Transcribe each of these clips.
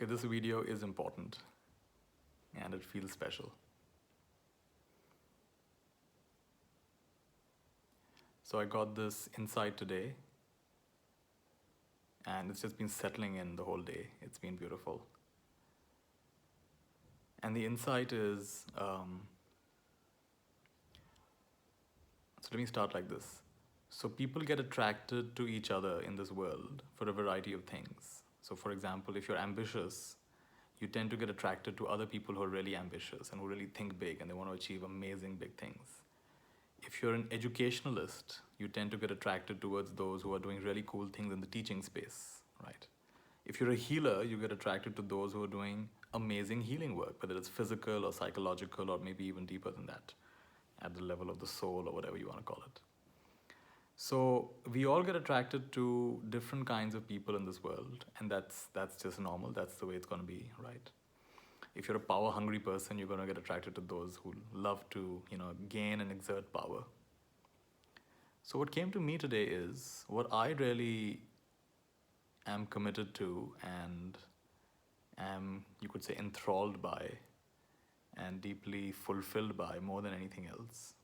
Okay, this video is important and it feels special. So I got this insight today and it's just been settling in the whole day. It's been beautiful. And the insight is, so let me start like this. So people get attracted to each other in this world for a variety of things. So for example, if you're ambitious, you tend to get attracted to other people who are really ambitious and who really think big and they want to achieve amazing big things. If you're an educationalist, you tend to get attracted towards those who are doing really cool things in the teaching space, right? If you're a healer, you get attracted to those who are doing amazing healing work, whether it's physical or psychological or maybe even deeper than that, at the level of the soul or whatever you want to call it. So we all get attracted to different kinds of people in this world, and that's just normal. That's the way it's going to be, right? If you're a power hungry person, you're going to get attracted to those who love to, gain and exert power. So what came to me today is what I really am committed to and am, you could say, enthralled by and deeply fulfilled by more than anything else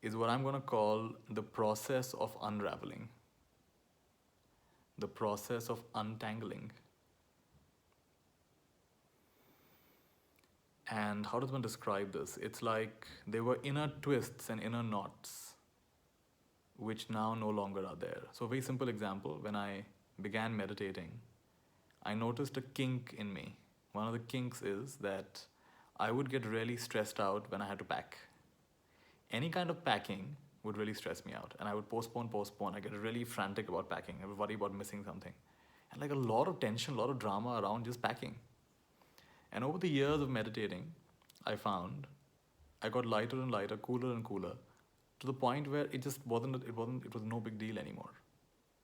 is what I'm going to call the process of unraveling, the process of untangling. And how does one describe this? It's like there were inner twists and inner knots which now no longer are there. So a very simple example, when I began meditating, I noticed a kink in me. One of the kinks is that I would get really stressed out when I had to pack. Any kind of packing would really stress me out, and I would postpone. I get really frantic about packing. I would worry about missing something. And like a lot of tension, a lot of drama around just packing. And over the years of meditating, I found I got lighter and lighter, cooler and cooler, to the point where it was no big deal anymore.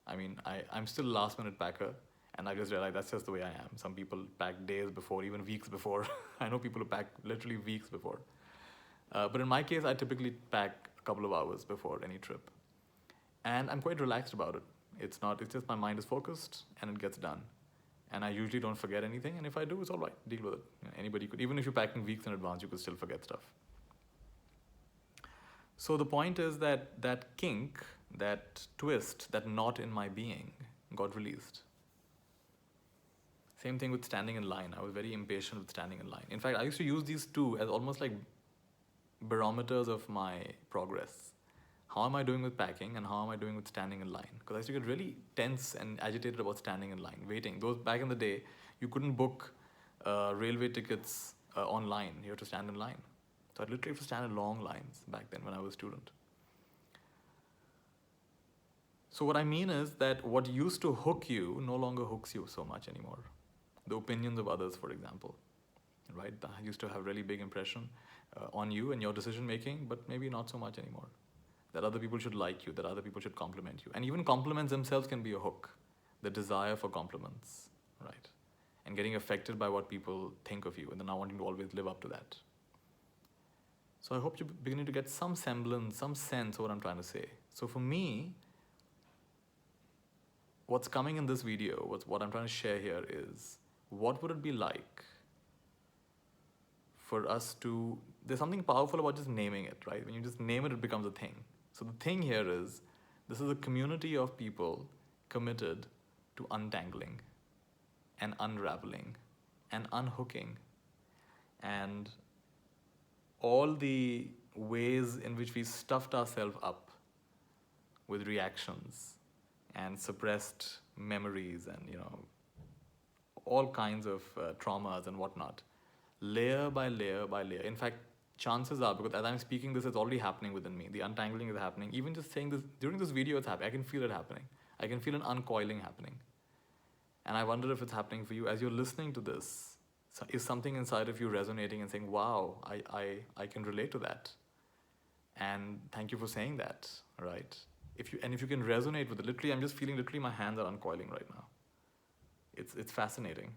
I mean, I'm still a last minute packer, and I just realized that's just the way I am. Some people pack days before, even weeks before. I know people who pack literally weeks before. But in my case, I typically pack a couple of hours before any trip. And I'm quite relaxed about it. It's just my mind is focused and it gets done. And I usually don't forget anything. And if I do, it's all right. Deal with it. Anybody could, even if you're packing weeks in advance, you could still forget stuff. So the point is that kink, that twist, that knot in my being got released. Same thing with standing in line. I was very impatient with standing in line. In fact, I used to use these two as almost like barometers of my progress. How am I doing with packing and how am I doing with standing in line? Because I used to get really tense and agitated about standing in line, waiting. Those back in the day, you couldn't book railway tickets online. You had to stand in line. So I literally had to stand in long lines back then when I was a student. So what I mean is that what used to hook you no longer hooks you so much anymore. The opinions of others, for example, right? That used to have really big impression on you and your decision making, but maybe not so much anymore. That other people should like you, that other people should compliment you. And even compliments themselves can be a hook. The desire for compliments, right? And getting affected by what people think of you and then not wanting to always live up to that. So I hope you're beginning to get some semblance, some sense of what I'm trying to say. So for me, what's coming in this video, what I'm trying to share here is, what would it be like for us to, there's something powerful about just naming it, right? When you just name it, it becomes a thing. So the thing here is, this is a community of people committed to untangling and unraveling and unhooking. And all the ways in which we stuffed ourselves up with reactions and suppressed memories and, all kinds of traumas and whatnot, layer by layer by layer. In fact, chances are, because as I'm speaking this, it's already happening within me. The untangling is happening. Even just saying this, during this video, it's happening. I can feel it happening. I can feel an uncoiling happening. And I wonder if it's happening for you. As you're listening to this, is something inside of you resonating and saying, wow, I can relate to that. And thank you for saying that, right? If you can resonate with it, literally, I'm just feeling literally my hands are uncoiling right now. It's fascinating.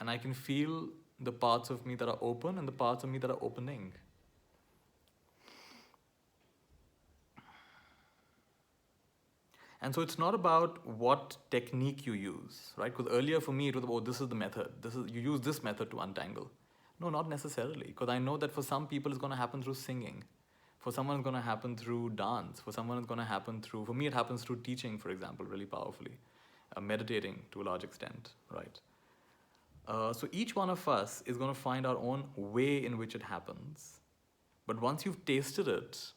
And I can feel the parts of me that are open and the parts of me that are opening. And so it's not about what technique you use, right? Because earlier for me it was, oh, this is the method. This is, you use this method to untangle. No, not necessarily. Because I know that for some people it's going to happen through singing. For someone it's going to happen through dance. For someone it's going to happen through, for me it happens through teaching, for example, really powerfully. Meditating to a large extent, right? So each one of us is going to find our own way in which it happens. But once you've tasted it,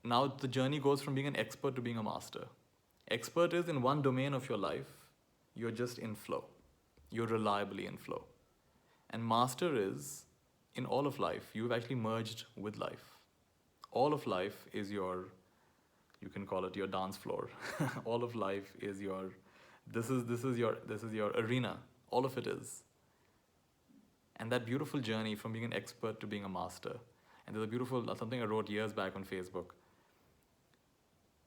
now the journey goes from being an expert to being a master. Expert is in one domain of your life, you're just in flow. You're reliably in flow. And master is in all of life, you've actually merged with life. All of life is your, you can call it your dance floor. All of life is your, this is your arena. All of it is. And that beautiful journey from being an expert to being a master. And there's a beautiful, something I wrote years back on Facebook.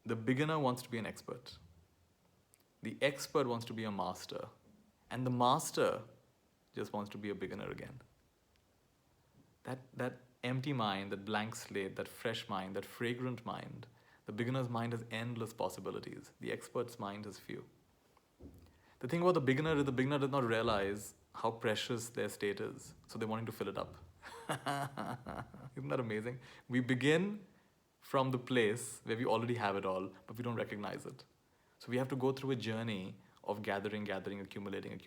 The beginner wants to be an expert. The expert wants to be a master. And the master just wants to be a beginner again. That empty mind, that blank slate, that fresh mind, that fragrant mind, the beginner's mind has endless possibilities. The expert's mind has few. The thing about the beginner is the beginner does not realize how precious their state is. So they're wanting to fill it up. Isn't that amazing? We begin from the place where we already have it all, but we don't recognize it. So we have to go through a journey of gathering, accumulating.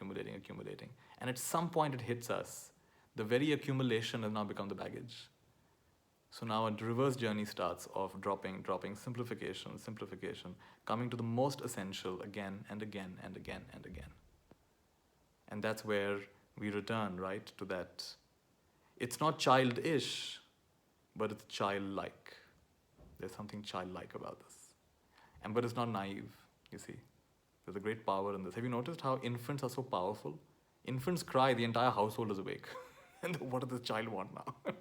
And at some point it hits us. The very accumulation has now become the baggage. So now a reverse journey starts of dropping, simplification, coming to the most essential again and again. And that's where we return, right, to that. It's not childish, but it's childlike. There's something childlike about this. But it's not naive, you see. There's a great power in this. Have you noticed how infants are so powerful? Infants cry, the entire household is awake. And what does this child want now?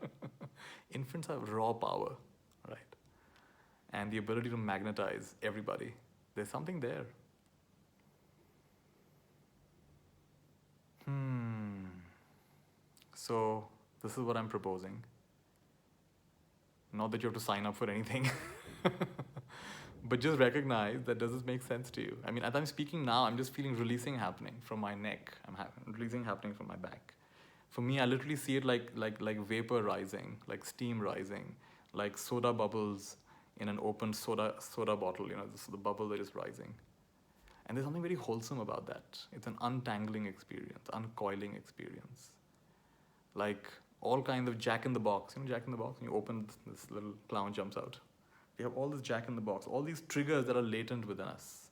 Infants have raw power, right? And the ability to magnetize everybody. There's something there. So this is what I'm proposing. Not that you have to sign up for anything. But just recognize that, does this make sense to you? I mean, as I'm speaking now, I'm just feeling releasing happening from my neck. Releasing happening from my back. For me, I literally see it like vapor rising, like steam rising, like soda bubbles in an open soda bottle. You know, the bubbles are just rising. And there's something very wholesome about that. It's an untangling experience, uncoiling experience. Like all kinds of Jack in the Box. You know Jack in the Box? And you open this little clown jumps out. We have all this Jack in the Box, all these triggers that are latent within us,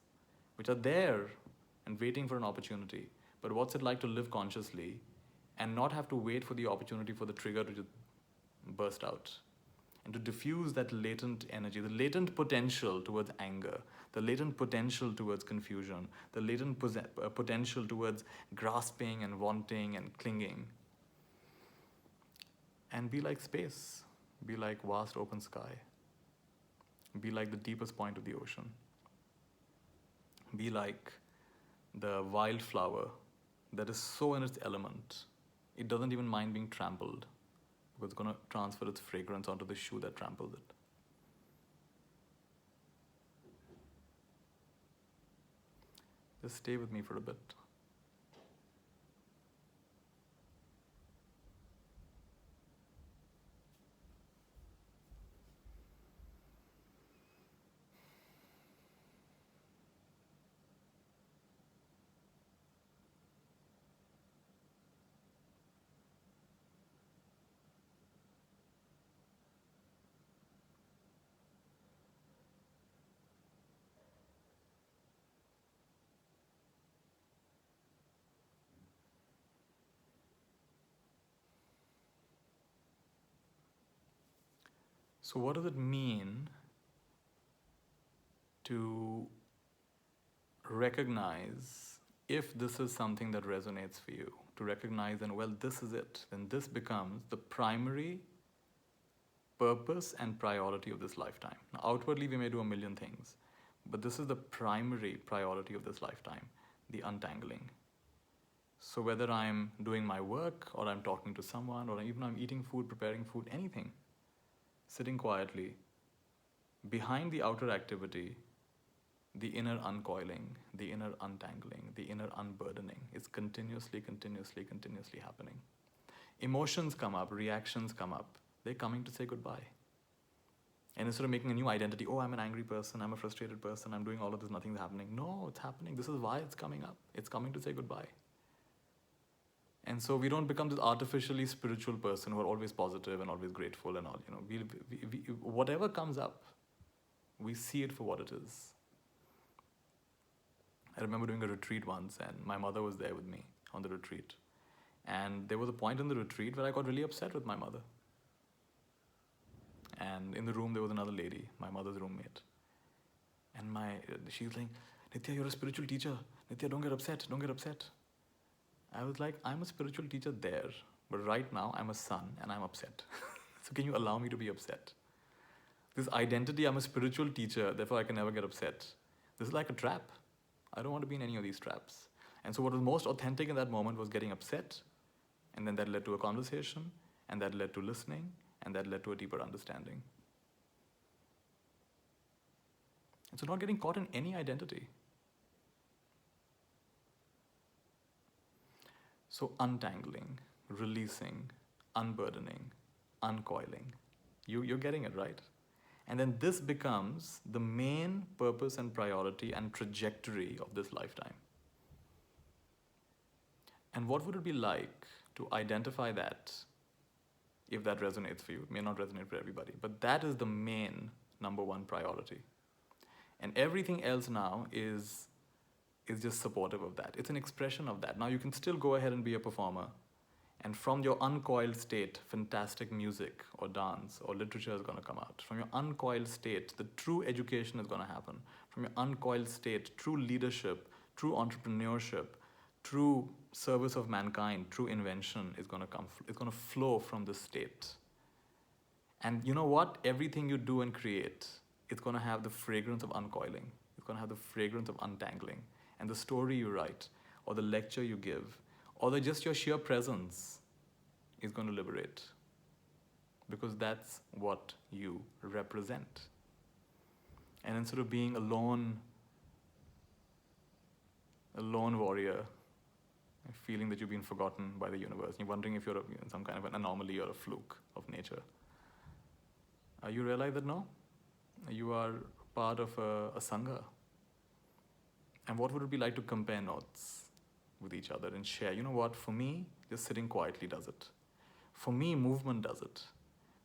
which are there and waiting for an opportunity. But what's it like to live consciously and not have to wait for the opportunity for the trigger to just burst out? And to diffuse that latent energy, the latent potential towards anger, the latent potential towards confusion, the latent potential towards grasping and wanting and clinging. And be like space, be like vast open sky, be like the deepest point of the ocean, be like the wildflower that is so in its element, it doesn't even mind being trampled, because it's going to transfer its fragrance onto the shoe that trampled it. Just stay with me for a bit. So what does it mean to recognize if this is something that resonates for you? To recognize, and well, this is it. Then this becomes the primary purpose and priority of this lifetime. Now, outwardly, we may do a million things, but this is the primary priority of this lifetime, the untangling. So whether I'm doing my work, or I'm talking to someone, or even I'm eating food, preparing food, anything, sitting quietly, behind the outer activity the inner uncoiling, the inner untangling, the inner unburdening is continuously, continuously, continuously happening. Emotions come up, reactions come up. They're coming to say goodbye. And instead of making a new identity, oh, I'm an angry person, I'm a frustrated person, I'm doing all of this, nothing's happening. No, it's happening. This is why it's coming up. It's coming to say goodbye. And so we don't become this artificially spiritual person who are always positive and always grateful and all. Whatever comes up, we see it for what it is. I remember doing a retreat once, and my mother was there with me on the retreat. And there was a point in the retreat where I got really upset with my mother. And in the room, there was another lady, my mother's roommate. And she's like, Nitya, you're a spiritual teacher. Nitya, don't get upset, don't get upset. I was like, I'm a spiritual teacher there, but right now I'm a son and I'm upset. So can you allow me to be upset? This identity, I'm a spiritual teacher, therefore I can never get upset. This is like a trap. I don't want to be in any of these traps. And so what was most authentic in that moment was getting upset, and then that led to a conversation, and that led to listening, and that led to a deeper understanding. And so not getting caught in any identity. So untangling, releasing, unburdening, uncoiling. You're getting it, right? And then this becomes the main purpose and priority and trajectory of this lifetime. And what would it be like to identify that, if that resonates for you? It may not resonate for everybody, but that is the main number one priority. And everything else now is just supportive of that. It's an expression of that. Now you can still go ahead and be a performer, and from your uncoiled state, fantastic music or dance or literature is going to come out. From your uncoiled state, the true education is going to happen. From your uncoiled state, true leadership, true entrepreneurship, true service of mankind, true invention is going to come. It's going to flow from this state. And you know what? Everything you do and create, it's going to have the fragrance of uncoiling. It's going to have the fragrance of untangling. And the story you write, or the lecture you give, or just your sheer presence is going to liberate. Because that's what you represent. And instead of being a lone warrior, feeling that you've been forgotten by the universe, you're wondering if you're some kind of an anomaly or a fluke of nature, you realize that no, you are part of a sangha. And what would it be like to compare notes with each other and share? You know what, for me, just sitting quietly does it. For me, movement does it.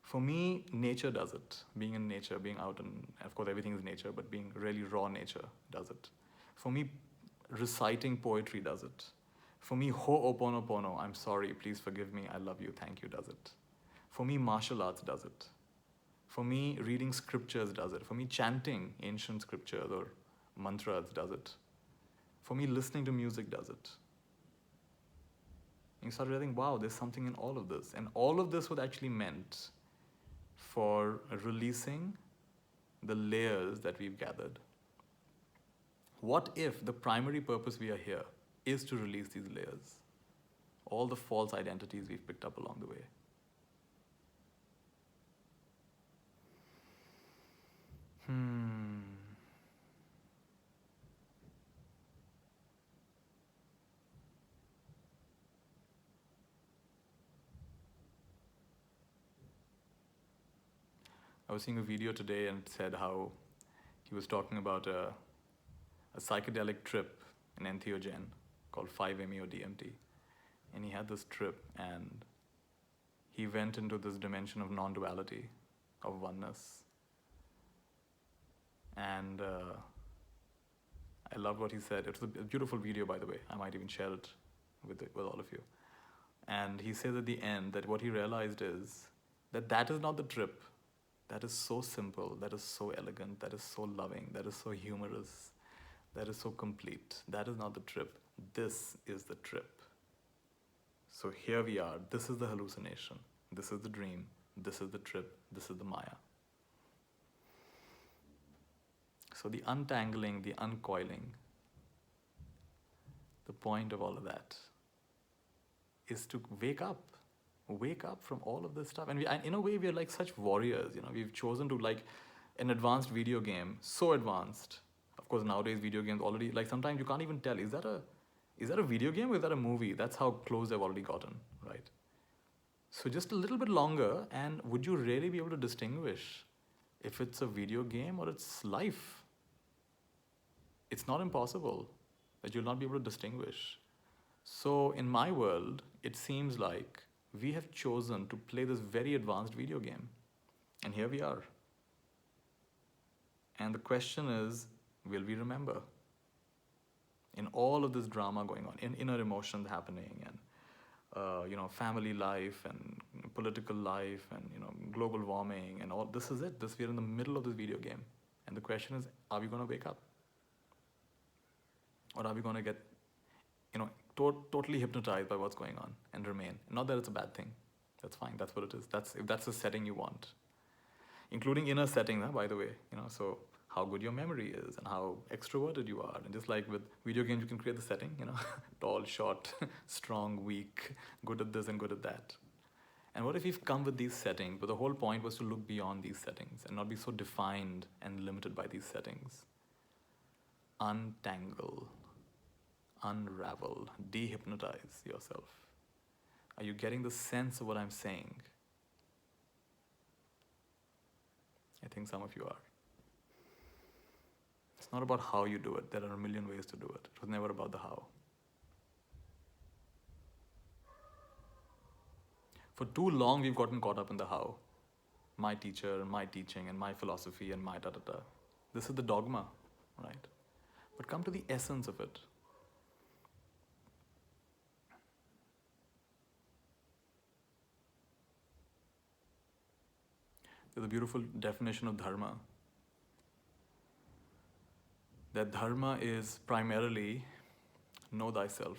For me, nature does it. Being in nature, being out, and of course everything is nature, but being really raw nature does it. For me, reciting poetry does it. For me, ho'oponopono, I'm sorry, please forgive me, I love you, thank you, does it. For me, martial arts does it. For me, reading scriptures does it. For me, chanting ancient scriptures or mantras does it. For me, listening to music does it. And you start realizing, wow, there's something in all of this. And all of this was actually meant for releasing the layers that we've gathered. What if the primary purpose we are here is to release these layers? All the false identities we've picked up along the way. I was seeing a video today and it said how he was talking about a psychedelic trip in entheogen called 5-MeO-DMT. And he had this trip and he went into this dimension of non-duality, of oneness. And I loved what he said. It was a beautiful video, by the way. I might even share it with all of you. And he says at the end that what he realized is that is not the trip. That is so simple, that is so elegant, that is so loving, that is so humorous, that is so complete. That is not the trip. This is the trip. So here we are. This is the hallucination. This is the dream. This is the trip. This is the Maya. So the untangling, the uncoiling, the point of all of that is to wake up. Wake up from all of this stuff. And in a way, we are like such warriors. We've chosen to, like an advanced video game, so advanced, Of course, nowadays video games already, like, sometimes you can't even tell, is that a video game or is that a movie? That's how close they've already gotten, right? So just a little bit longer, and would you really be able to distinguish if it's a video game or it's life? It's not impossible that you'll not be able to distinguish. So in my world, it seems like we have chosen to play this very advanced video game. And here we are. And the question is, will we remember? In all of this drama going on, in inner emotions happening, and family life and political life, and global warming and all. This is it. We're in the middle of this video game, and the question is, are we going to wake up, or are we going to get, totally hypnotized by what's going on and remain? Not that it's a bad thing. That's fine. That's what it is. If that's the setting you want, including inner settings, by the way. So how good your memory is and how extroverted you are. And just like with video games, you can create the setting, tall, short, strong, weak, good at this and good at that. And what if we've come with these settings, but the whole point was to look beyond these settings and not be so defined and limited by these settings? Untangle, unravel, dehypnotize yourself. Are you getting the sense of what I'm saying? I think some of you are. It's not about how you do it. There are a million ways to do it. It was never about the how. For too long, we've gotten caught up in the how. My teacher, and my teaching, and my philosophy, and my da-da-da. This is the dogma, right? But come to the essence of it. There's a beautiful definition of dharma. That dharma is primarily know thyself.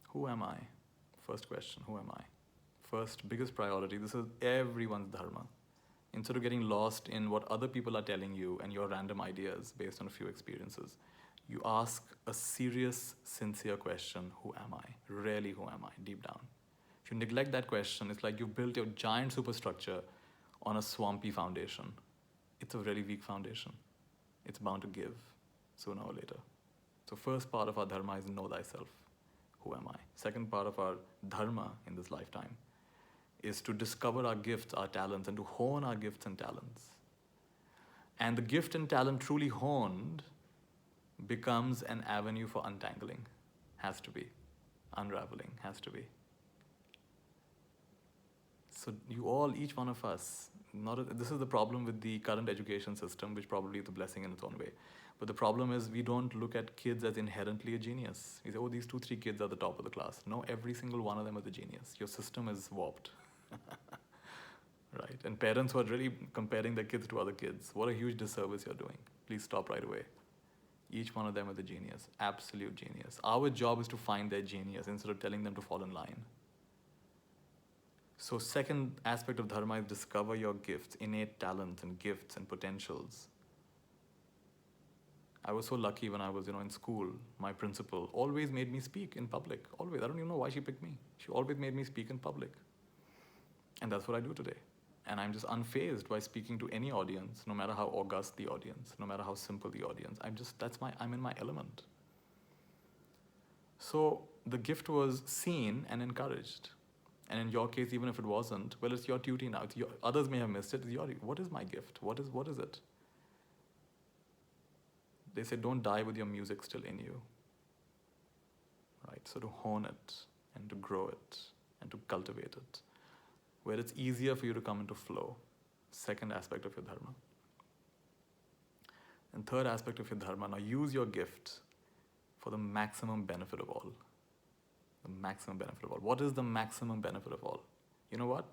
Who am I? First question, who am I? First, biggest priority. This is everyone's dharma. Instead of getting lost in what other people are telling you and your random ideas based on a few experiences, you ask a serious, sincere question, who am I? Really, who am I? Deep down. If you neglect that question, it's like you've built your giant superstructure on a swampy foundation. It's a very weak foundation. It's bound to give sooner or later. So first part of our dharma is know thyself. Who am I? Second part of our dharma in this lifetime is to discover our gifts, our talents, and to hone our gifts and talents. And the gift and talent truly honed becomes an avenue for untangling. Has to be. Unraveling has to be. So you all, each one of us, this is the problem with the current education system, which probably is a blessing in its own way. But the problem is we don't look at kids as inherently a genius. We say, oh, these 2-3 kids are the top of the class. No, every single one of them is a genius. Your system is warped. Right? And parents who are really comparing their kids to other kids, what a huge disservice you're doing. Please stop right away. Each one of them is a genius, absolute genius. Our job is to find their genius instead of telling them to fall in line. So second aspect of dharma is discover your gifts, innate talents and gifts and potentials. I was so lucky when I was, in school. My principal always made me speak in public. Always. I don't even know why she picked me. She always made me speak in public. And that's what I do today. And I'm just unfazed by speaking to any audience, no matter how august the audience, no matter how simple the audience. I'm in my element. So the gift was seen and encouraged. And in your case, even if it wasn't, well, it's your duty now. Others may have missed it. What is my gift? What is it? They say, don't die with your music still in you. Right? So to hone it and to grow it and to cultivate it, where it's easier for you to come into flow. Second aspect of your dharma. And third aspect of your dharma, now use your gift for the maximum benefit of all. The maximum benefit of all. What is the maximum benefit of all? You know what?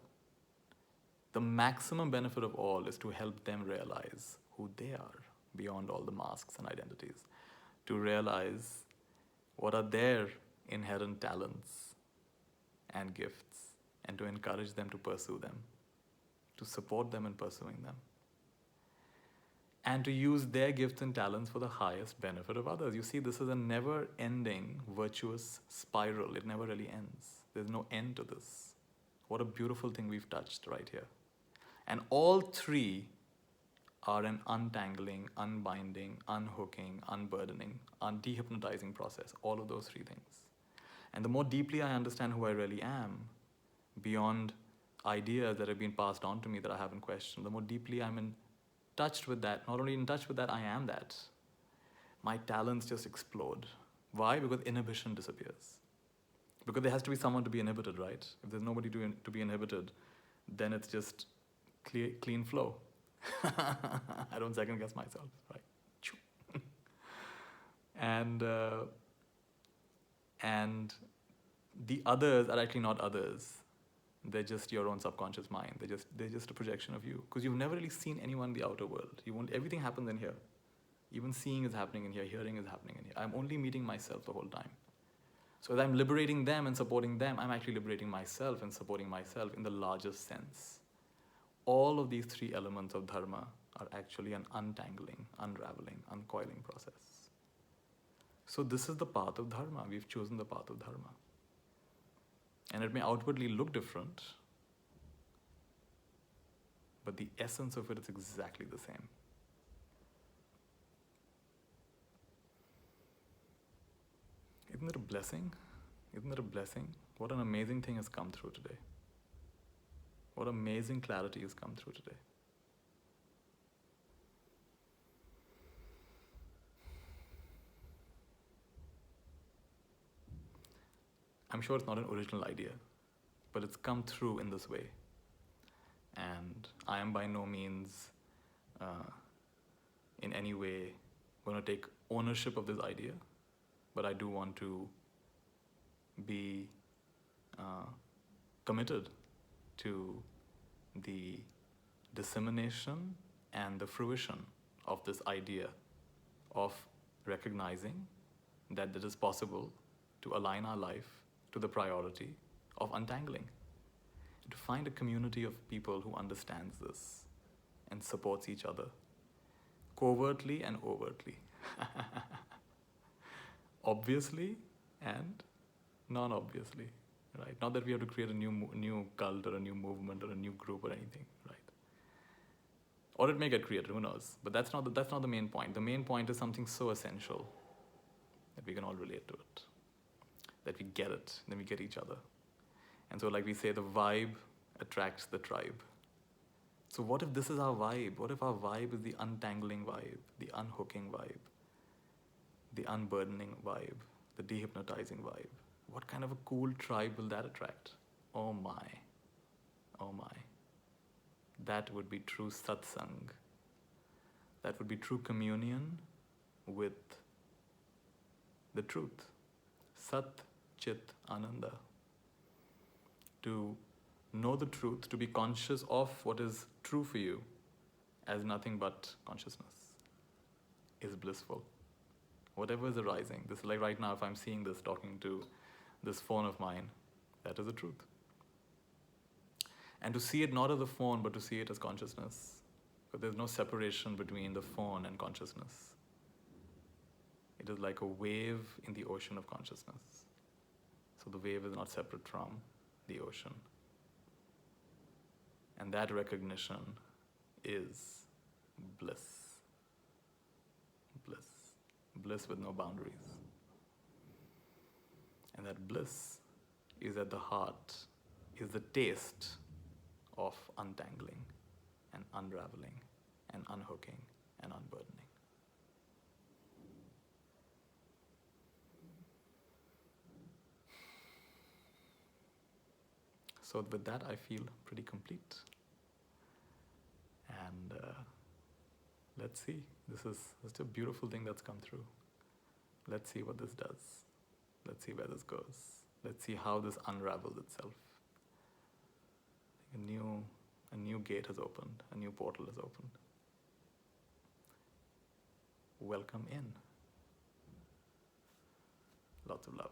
The maximum benefit of all is to help them realize who they are beyond all the masks and identities. To realize what are their inherent talents and gifts, and to encourage them to pursue them, to support them in pursuing them, and to use their gifts and talents for the highest benefit of others. You see, this is a never-ending virtuous spiral. It never really ends. There's no end to this. What a beautiful thing we've touched right here. And all three are an untangling, unbinding, unhooking, unburdening, dehypnotizing process. All of those three things. And the more deeply I understand who I really am, beyond ideas that have been passed on to me that I haven't questioned, the more deeply I'm in touch with that. Not only in touch with that, I am that. My talents just explode. Why? Because inhibition disappears. Because there has to be someone to be inhibited, right? If there's nobody to be inhibited, then it's just clean flow. I don't second guess myself, right? and and the others are actually not others. They're just your own subconscious mind. They're just a projection of you, because you've never really seen anyone in the outer world. You won't. Everything happens in here. Even seeing is happening in here. Hearing is happening in here. I'm only meeting myself the whole time. So as I'm liberating them and supporting them, I'm actually liberating myself and supporting myself in the largest sense. All of these three elements of dharma are actually an untangling, unraveling, uncoiling process. So this is the path of dharma. We've chosen the path of dharma. And it may outwardly look different, but the essence of it is exactly the same. Isn't it a blessing? Isn't it a blessing? What an amazing thing has come through today. What amazing clarity has come through today. I'm sure it's not an original idea, but it's come through in this way. And I am by no means in any way going to take ownership of this idea, but I do want to be committed to the dissemination and the fruition of this idea of recognizing that it is possible to align our life to the priority of untangling. To find a community of people who understands this and supports each other covertly and overtly. Obviously and non-obviously, right? Not that we have to create a new cult or a new movement or a new group or anything, right? Or it may get created, who knows? But that's not the main point. The main point is something so essential that we can all relate to it, that we get it, then we get each other. And so, like we say, the vibe attracts the tribe. So what if this is our vibe? What if our vibe is the untangling vibe, the unhooking vibe, the unburdening vibe, the dehypnotizing vibe? What kind of a cool tribe will that attract? Oh my. Oh my. That would be true satsang. That would be true communion with the truth. Sat, Chit, Ananda. To know the truth, to be conscious of what is true for you as nothing but consciousness is blissful. Whatever is arising, this is like right now, if I'm seeing this, talking to this phone of mine, that is the truth. And to see it not as a phone, but to see it as consciousness. But there's no separation between the phone and consciousness. It is like a wave in the ocean of consciousness. So the wave is not separate from the ocean. And that recognition is bliss. Bliss. Bliss with no boundaries. And that bliss is at the heart, is the taste of untangling and unraveling and unhooking and unburdening. So with that, I feel pretty complete. And let's see. This is a beautiful thing that's come through. Let's see what this does. Let's see where this goes. Let's see how this unravels itself. A new gate has opened. A new portal has opened. Welcome in. Lots of love.